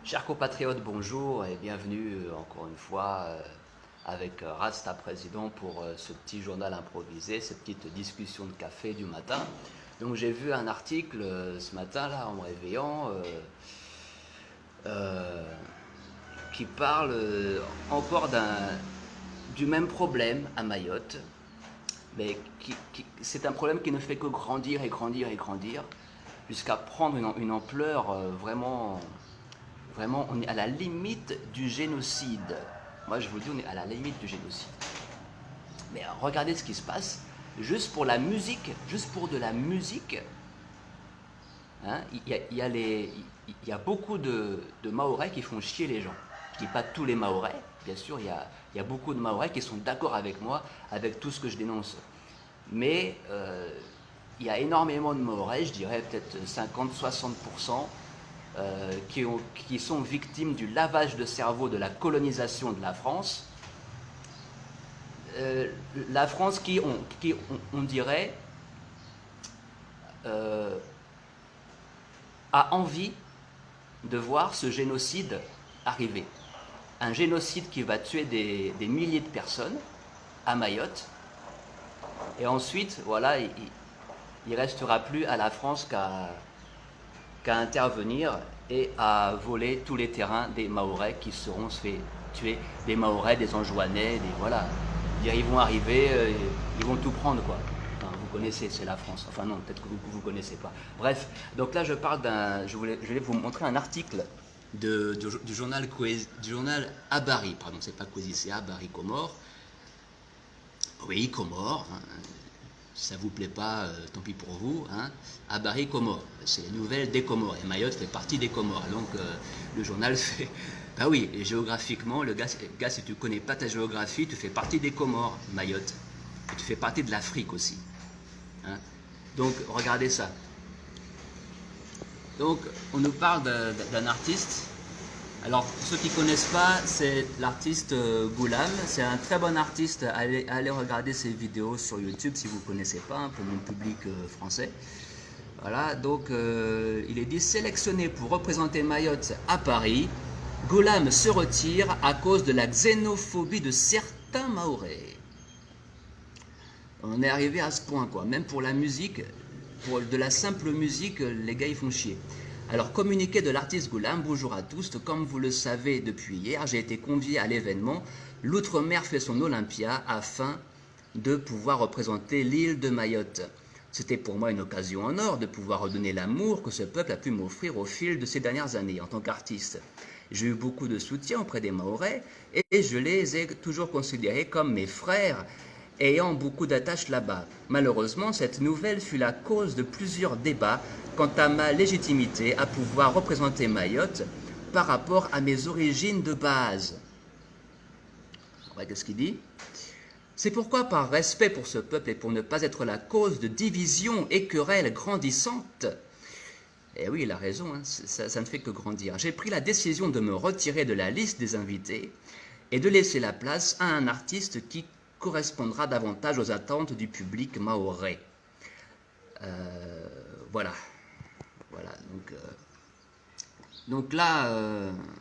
Chers compatriotes, bonjour et bienvenue encore une fois avec Rasta Président pour ce petit journal improvisé, cette petite discussion de café du matin. Donc j'ai vu un article ce matin là en me réveillant euh, qui parle encore du même problème à Mayotte, mais c'est un problème qui ne fait que grandir et grandir et grandir jusqu'à prendre une ampleur vraiment, on est à la limite du génocide. Moi, je vous dis, on est à la limite du génocide. Mais regardez ce qui se passe. Juste pour la musique, juste pour de la musique, hein, il y a beaucoup de Mahorais qui font chier les gens. Je ne dis pas tous les Mahorais, bien sûr, il y a beaucoup de Mahorais qui sont d'accord avec moi, avec tout ce que je dénonce. Mais il y a énormément de Mahorais, je dirais peut-être 50-60%, qui sont victimes du lavage de cerveau de la colonisation de la France. La France on dirait, euh, a envie de voir ce génocide arriver. Un génocide qui va tuer des milliers de personnes à Mayotte. Et ensuite, voilà, il ne restera plus à la France qu'à intervenir et à voler tous les terrains des Mahorais qui seront se fait tuer, des Mahorais, des Anjouanais, des voilà. Ils vont arriver, ils vont tout prendre quoi. Enfin, vous connaissez, c'est la France. Enfin non, peut-être que vous connaissez pas. Bref, donc là je parle je voulais vous montrer un article du journal Habari, pardon, c'est pas Kwesi, c'est Habari Comore. Oui, Comore, hein, si ça vous plaît pas, tant pis pour vous. Hein. Habari Comore, c'est les nouvelles des Comores. Et Mayotte fait partie des Comores. Donc le journal fait. Bah oui, et géographiquement, le gars, si tu connais pas ta géographie, tu fais partie des Comores, Mayotte. Et tu fais partie de l'Afrique aussi. Hein. Donc regardez ça. Donc on nous parle d'un artiste. Alors, pour ceux qui ne connaissent pas, c'est l'artiste Goulam. C'est un très bon artiste. Allez regarder ses vidéos sur YouTube si vous ne connaissez pas, hein, pour mon public français. Voilà, donc il est dit sélectionné pour représenter Mayotte à Paris. Goulam se retire à cause de la xénophobie de certains Mahorais. On est arrivé à ce point, quoi. Même pour la musique, pour de la simple musique, les gars ils font chier. Alors, communiqué de l'artiste Goulam, bonjour à tous. Comme vous le savez depuis hier, j'ai été convié à l'événement L'Outre-mer fait son Olympia afin de pouvoir représenter l'île de Mayotte. C'était pour moi une occasion en or de pouvoir redonner l'amour que ce peuple a pu m'offrir au fil de ces dernières années en tant qu'artiste. J'ai eu beaucoup de soutien auprès des Mahorais et je les ai toujours considérés comme mes frères ayant beaucoup d'attaches là-bas. Malheureusement, cette nouvelle fut la cause de plusieurs débats quant à ma légitimité à pouvoir représenter Mayotte par rapport à mes origines de base. Ouais, qu'est-ce qu'il dit? C'est pourquoi, par respect pour ce peuple et pour ne pas être la cause de divisions et querelles grandissantes, et oui, il a raison, hein, ça ne fait que grandir, j'ai pris la décision de me retirer de la liste des invités et de laisser la place à un artiste qui correspondra davantage aux attentes du public mahorais. Voilà. Voilà. Donc là,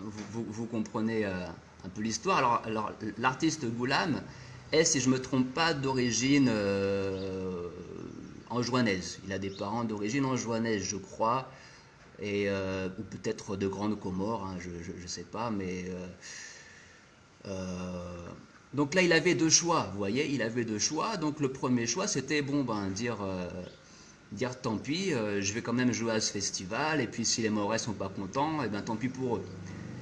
vous comprenez un peu l'histoire. Alors l'artiste Goulam est, si je ne me trompe pas, d'origine anjouanaise. Il a des parents d'origine anjouanaise, je crois, ou peut-être de Grande Comore, hein, je ne sais pas, mais donc là, il avait deux choix, vous voyez, il avait deux choix. Donc le premier choix, c'était bon, dire tant pis, je vais quand même jouer à ce festival, et puis si les Mahorais sont pas contents, et ben tant pis pour eux.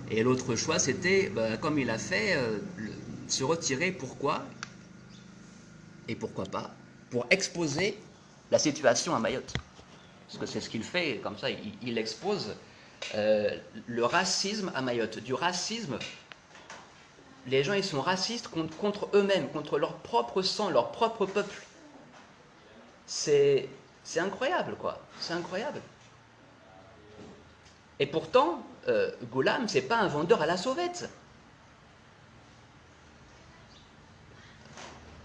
Et l'autre choix, c'était, comme il a fait, se retirer. Pourquoi? Et pourquoi pas? Pour exposer la situation à Mayotte. Parce que c'est ce qu'il fait, comme ça, il expose le racisme à Mayotte. Du racisme, les gens ils sont racistes contre eux-mêmes, contre leur propre sang, leur propre peuple. C'est incroyable, quoi. C'est incroyable. Et pourtant, Goulam, c'est pas un vendeur à la sauvette.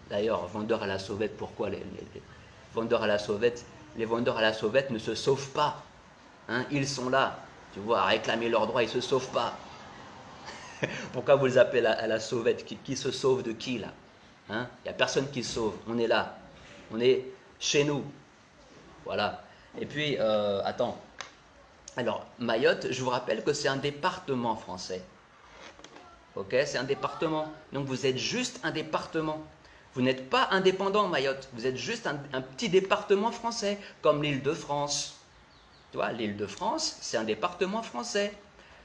D'ailleurs, vendeur à la sauvette, pourquoi les vendeurs à la sauvette? Les vendeurs à la sauvette ne se sauvent pas. Hein, ils sont là. Tu vois, à réclamer leurs droits, ils ne se sauvent pas. Pourquoi vous les appelez à la sauvette? Qui se sauve de qui, là? Hein? Il n'y a personne qui se sauve. On est là. On est chez nous. Voilà. Et puis, attends. Alors, Mayotte, je vous rappelle que c'est un département français. Ok? C'est un département. Donc, vous êtes juste un département. Vous n'êtes pas indépendant, Mayotte. Vous êtes juste un petit département français, comme l'Île-de-France. Tu vois, l'Île-de-France, c'est un département français.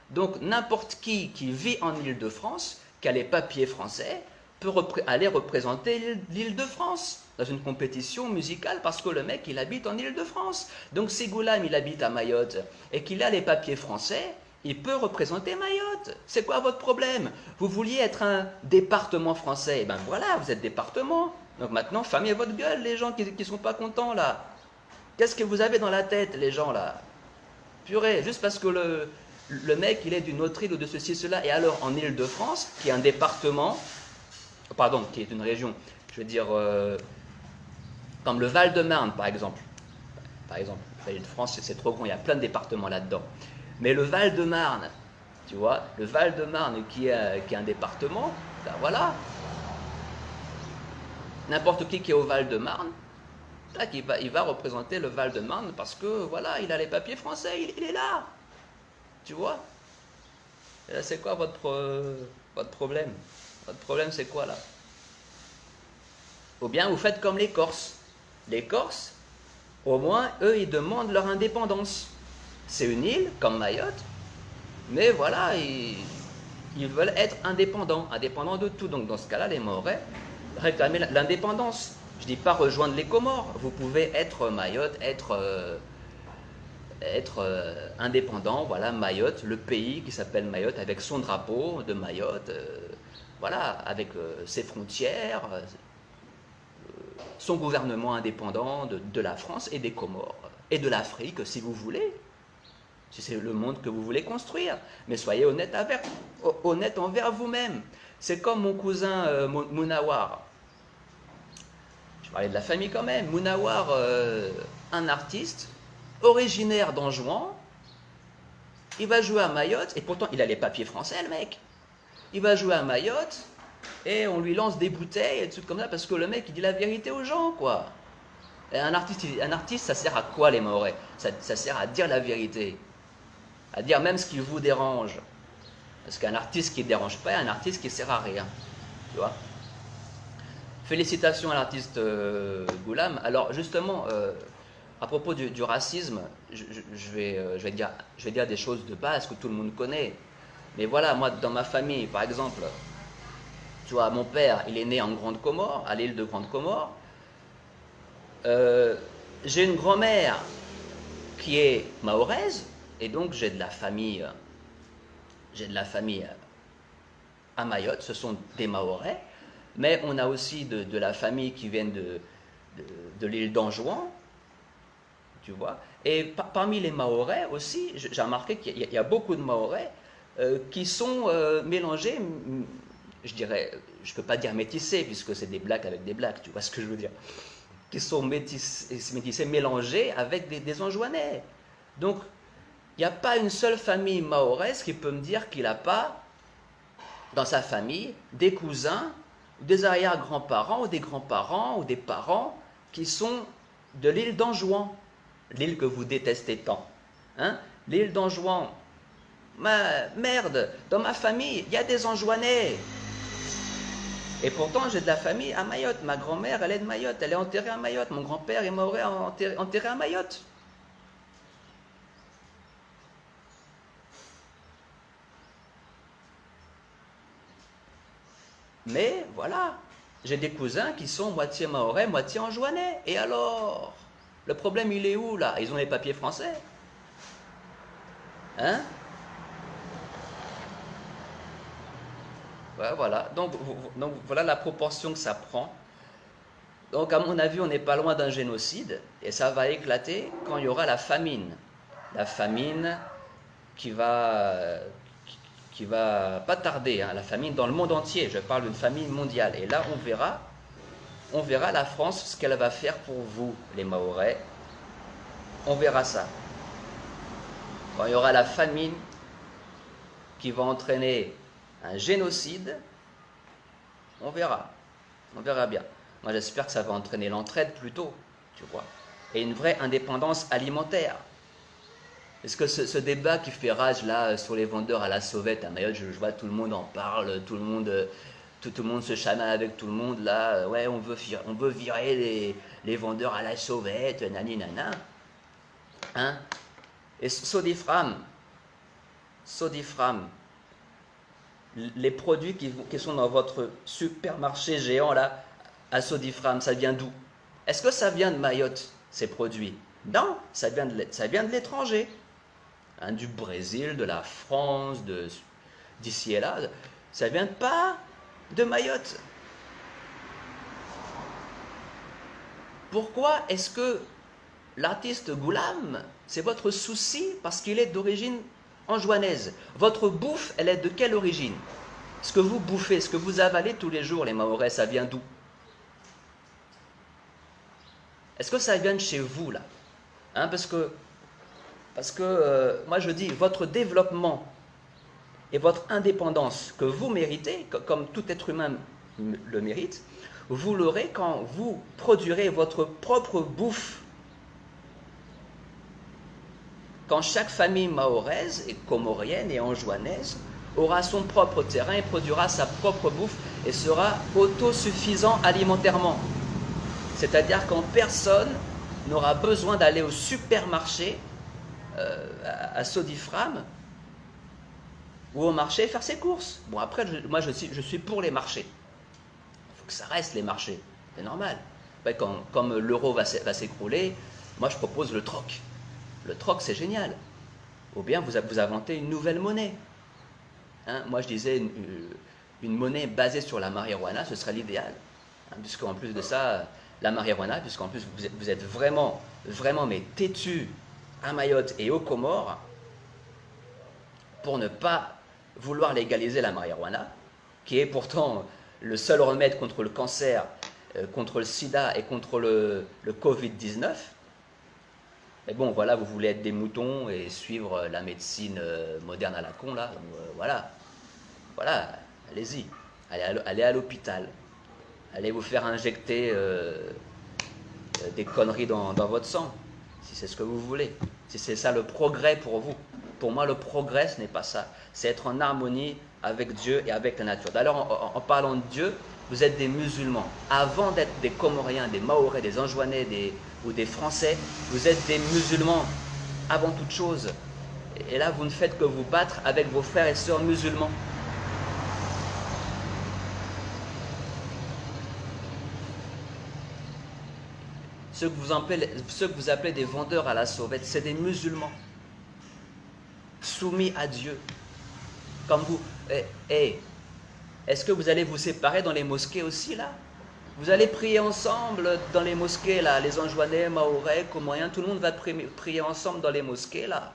Donc, n'importe qui vit en Île-de-France, qui a les papiers français, peut aller représenter l'Île-de-France dans une compétition musicale parce que le mec, il habite en Île-de-France. Donc, si Goulam, il habite à Mayotte et qu'il a les papiers français, il peut représenter Mayotte. C'est quoi votre problème? Vous vouliez être un département français. Et ben voilà, vous êtes département. Donc maintenant, fermez votre gueule, les gens qui ne sont pas contents, là. Qu'est-ce que vous avez dans la tête, les gens, là? Purée, juste parce que le mec, il est d'une autre île ou de ceci, cela, et alors en Île-de-France, qui est un département, pardon, qui est une région, je veux dire, comme le Val-de-Marne, par exemple. Par exemple, l'Île-de-France, c'est trop grand, il y a plein de départements là-dedans. Mais le Val-de-Marne, tu vois, le Val-de-Marne qui est un département, ben voilà. N'importe qui est au Val-de-Marne, il va représenter le Val-de-Marne parce que, voilà, il a les papiers français, il est là. Tu vois? Et là, c'est quoi votre problème? Votre problème, c'est quoi, là? Ou bien vous faites comme les Corses. Les Corses, au moins, eux, ils demandent leur indépendance. C'est une île, comme Mayotte, mais voilà, ils veulent être indépendants de tout. Donc dans ce cas-là, les Mahorais réclament l'indépendance. Je ne dis pas rejoindre les Comores. Vous pouvez être Mayotte, être indépendant. Voilà, Mayotte, le pays qui s'appelle Mayotte, avec son drapeau de Mayotte, voilà, avec ses frontières, son gouvernement indépendant de la France et des Comores, et de l'Afrique, si vous voulez. Si c'est le monde que vous voulez construire. Mais soyez honnête envers vous-même. C'est comme mon cousin Mounawar. Je parlais de la famille quand même. Mounawar, un artiste, originaire d'Anjouan. Il va jouer à Mayotte, et pourtant il a les papiers français, le mec. Il va jouer à Mayotte, et on lui lance des bouteilles, et des trucs comme ça, parce que le mec, il dit la vérité aux gens, quoi. Et un artiste, ça sert à quoi, les Mahorais? Ça sert à dire la vérité. À dire même ce qui vous dérange. Parce qu'un artiste qui ne dérange pas est un artiste qui ne sert à rien. Tu vois? Félicitations à l'artiste Goulam. Alors justement, à propos du racisme, je vais dire des choses de base que tout le monde connaît. Mais voilà, moi, dans ma famille, par exemple, tu vois, mon père, il est né en Grande Comore, à l'île de Grande Comore. J'ai une grand-mère qui est mahoraise, et donc j'ai de la famille à Mayotte, ce sont des Mahorais, mais on a aussi de la famille qui vient de l'île d'Anjouan, tu vois. Et parmi les Mahorais aussi, j'ai remarqué qu'il y a beaucoup de Mahorais qui sont mélangés, je dirais, je ne peux pas dire métissés, puisque c'est des blacks avec des blacks, tu vois ce que je veux dire, qui sont métissés mélangés avec des Anjouanais. Donc, il n'y a pas une seule famille mahoraise qui peut me dire qu'il n'a pas, dans sa famille, des cousins, des arrière-grands-parents, ou des grands-parents, ou des parents qui sont de l'île d'Anjouan, l'île que vous détestez tant. Hein? L'île d'Anjouan, merde, dans ma famille, il y a des Anjouanais. Et pourtant, j'ai de la famille à Mayotte. Ma grand-mère, elle est de Mayotte, elle est enterrée à Mayotte. Mon grand-père est mahorais enterré à Mayotte. Mais voilà, j'ai des cousins qui sont moitié mahorais, moitié anjouanais. Et alors? Le problème, il est où, là? Ils ont les papiers français. Hein? Ouais, voilà. Donc, voilà la proportion que ça prend. Donc, à mon avis, on n'est pas loin d'un génocide. Et ça va éclater quand il y aura la famine. La famine qui va pas tarder, hein, la famine dans le monde entier, je parle d'une famine mondiale. Et là, on verra la France, ce qu'elle va faire pour vous, les Mahorais. On verra ça. quand il y aura la famine qui va entraîner un génocide, on verra bien. Moi j'espère que ça va entraîner l'entraide plutôt, tu vois, et une vraie indépendance alimentaire. Est-ce que ce débat qui fait rage là sur les vendeurs à la sauvette à Mayotte, je vois tout le monde en parle, tout le monde se chamaille avec tout le monde là, ouais on veut virer les vendeurs à la sauvette, nani nana, hein? Et Sodifram, les produits qui sont dans votre supermarché géant là, à Sodifram, ça vient d'où? Est-ce que ça vient de Mayotte, ces produits? Non, ça vient de l'étranger. Hein, du Brésil, de la France, d'ici et là. Ça vient pas de Mayotte. Pourquoi est-ce que l'artiste Goulam, c'est votre souci parce qu'il est d'origine anjouanaise? Votre bouffe, elle est de quelle origine? Ce que vous bouffez, ce que vous avalez tous les jours, les Mahorais, ça vient d'où? Est-ce que ça vient de chez vous, là? Hein, parce que moi je dis, votre développement et votre indépendance que vous méritez, comme tout être humain le mérite, vous l'aurez quand vous produirez votre propre bouffe. Quand chaque famille mahoraise et comorienne et anjouanaise aura son propre terrain et produira sa propre bouffe et sera autosuffisant alimentairement. C'est-à-dire quand personne n'aura besoin d'aller au supermarché à Sodifram ou au marché faire ses courses. Bon après, moi je suis pour les marchés. Il faut que ça reste les marchés, c'est normal. Ben, comme l'euro va s'écrouler, moi je propose le troc. Le troc c'est génial. Ou bien vous inventez une nouvelle monnaie. Hein, moi je disais une monnaie basée sur la marijuana, ce serait l'idéal. Hein, puisqu'en plus de ça, la marijuana, puisqu'en plus vous êtes vraiment mais têtu à Mayotte et aux Comores pour ne pas vouloir légaliser la marijuana, qui est pourtant le seul remède contre le cancer, contre le sida et contre le Covid-19. Mais bon, voilà, vous voulez être des moutons et suivre la médecine moderne à la con, là. Voilà, allez-y. Allez à l'hôpital. Allez vous faire injecter des conneries dans votre sang, si c'est ce que vous voulez. Si c'est ça le progrès pour vous. Pour moi, le progrès, ce n'est pas ça. C'est être en harmonie avec Dieu et avec la nature. D'ailleurs, en parlant de Dieu, vous êtes des musulmans. Avant d'être des Comoriens, des Mahorais, des Anjouanais ou des Français, vous êtes des musulmans avant toute chose. Et là, vous ne faites que vous battre avec vos frères et sœurs musulmans. Ceux que vous appelez des vendeurs à la sauvette, c'est des musulmans soumis à Dieu. Comme vous. Est-ce que vous allez vous séparer dans les mosquées aussi, là? Vous allez prier ensemble dans les mosquées, là, les Anjouanais, Mahorais, Comoriens, tout le monde va prier ensemble dans les mosquées, là,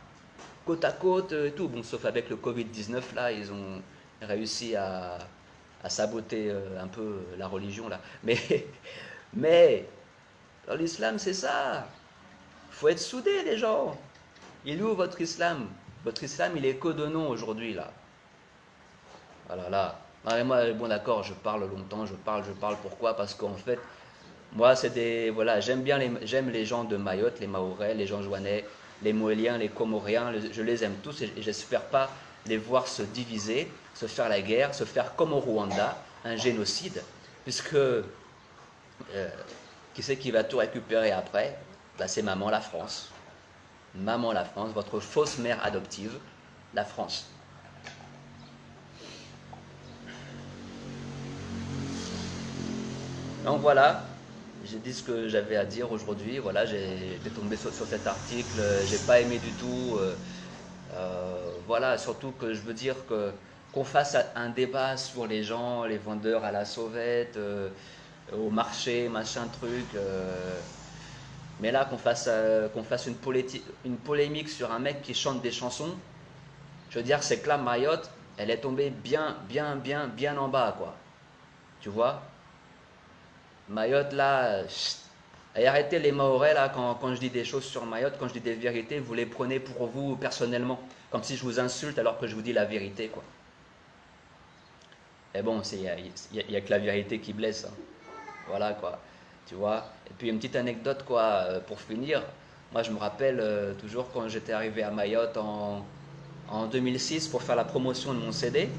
côte à côte et tout. Bon, sauf avec le Covid-19, là, ils ont réussi à saboter un peu la religion, là. Mais dans l'islam, c'est ça. Il faut être soudés, les gens. Il est où votre islam? Votre islam, il est que de nom aujourd'hui, là. Voilà, là. Ah, moi, bon, d'accord, je parle longtemps, je parle. Pourquoi? Parce qu'en fait, moi, voilà, j'aime les gens de Mayotte, les Mahorais, les Anjouanais, les Moéliens, les Comoriens, je les aime tous et j'espère pas les voir se diviser, se faire la guerre, se faire comme au Rwanda, un génocide, puisque qui c'est qui va tout récupérer après? Ben, c'est maman la France. Maman la France, votre fausse mère adoptive, la France. Donc voilà, j'ai dit ce que j'avais à dire aujourd'hui. Voilà, j'étais tombé sur cet article, j'ai pas aimé du tout. Voilà, surtout que je veux dire qu'on fasse un débat sur les gens, les vendeurs à la sauvette, au marché, machin truc. Mais là, qu'on fasse une polémique sur un mec qui chante des chansons, je veux dire, c'est que là, Mayotte, elle est tombée bien en bas, quoi. Tu vois? Mayotte, là, Et arrêtez les Mahorais là, quand je dis des choses sur Mayotte, quand je dis des vérités, vous les prenez pour vous personnellement, comme si je vous insulte alors que je vous dis la vérité, quoi. Et bon, il y a que la vérité qui blesse, hein. Voilà, quoi. Tu vois. Et puis une petite anecdote, quoi, pour finir. Moi, je me rappelle toujours quand j'étais arrivé à Mayotte en 2006 pour faire la promotion de mon CD.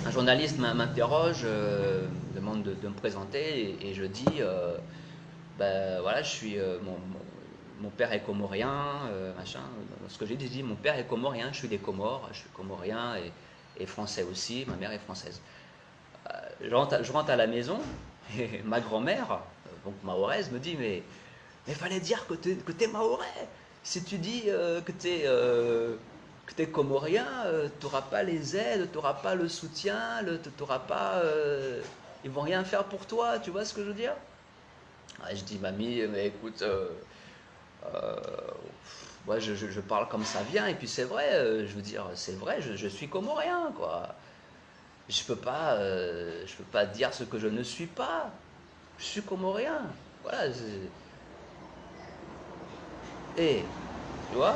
Un journaliste m'interroge, me demande de me présenter, et je dis, ben voilà, je suis, mon père est comorien, machin. Ce que j'ai dit, je dis, mon père est comorien, je suis des Comores, je suis comorien et français aussi, ma mère est française. Je rentre à la maison, et ma grand-mère, donc mahoraise, me dit, mais fallait dire que t'es mahorais. Si tu dis que t'es comorien, t'auras pas les aides, t'auras pas le soutien, t'auras pas, ils vont rien faire pour toi, tu vois ce que je veux dire? Ouais, je dis, mamie, mais écoute, euh, moi je parle comme ça vient, et puis c'est vrai, je veux dire, c'est vrai, je suis comorien, quoi. Je peux pas dire ce que je ne suis pas. Je suis comorien. Voilà. Et, tu vois?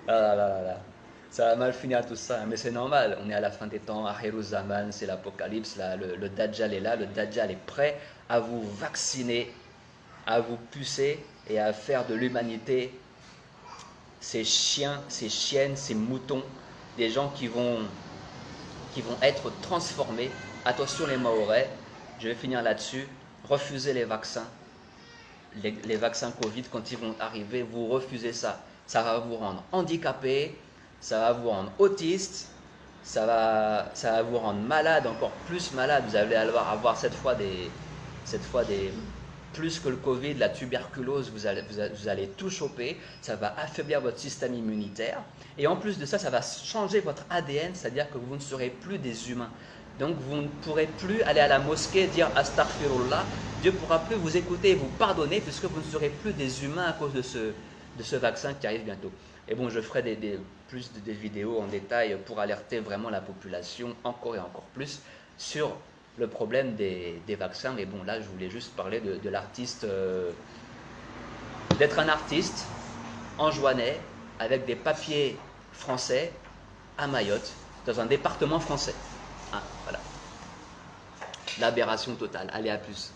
Ah là là là là. Ça va mal finir tout ça, hein, mais c'est normal. On est à la fin des temps, Akhirou Zaman, c'est l'apocalypse. Là, le Dajjal est là, le Dajjal est prêt à vous vacciner, à vous pucer et à faire de l'humanité ces chiens, ces chiennes, ces moutons, des gens qui vont être transformés. Attention les Mahorais, je vais finir là-dessus. Refusez les vaccins. Les vaccins Covid, quand ils vont arriver, vous refusez ça. Ça va vous rendre handicapé, ça va vous rendre autiste, ça va vous rendre malade, encore plus malade. Vous allez avoir cette fois des, plus que le Covid, la tuberculose, vous allez tout choper, ça va affaiblir votre système immunitaire. Et en plus de ça, ça va changer votre ADN, c'est-à-dire que vous ne serez plus des humains. Donc vous ne pourrez plus aller à la mosquée et dire Astaghfirullah. Dieu ne pourra plus vous écouter et vous pardonner puisque vous ne serez plus des humains à cause de ce vaccin qui arrive bientôt. Et bon, je ferai plus de vidéos en détail pour alerter vraiment la population encore et encore plus sur le problème des vaccins. Mais bon, là, je voulais juste parler de l'artiste, d'être un artiste en Joannais avec des papiers français à Mayotte, dans un département français. Ah, voilà. L'aberration totale. Allez, à plus.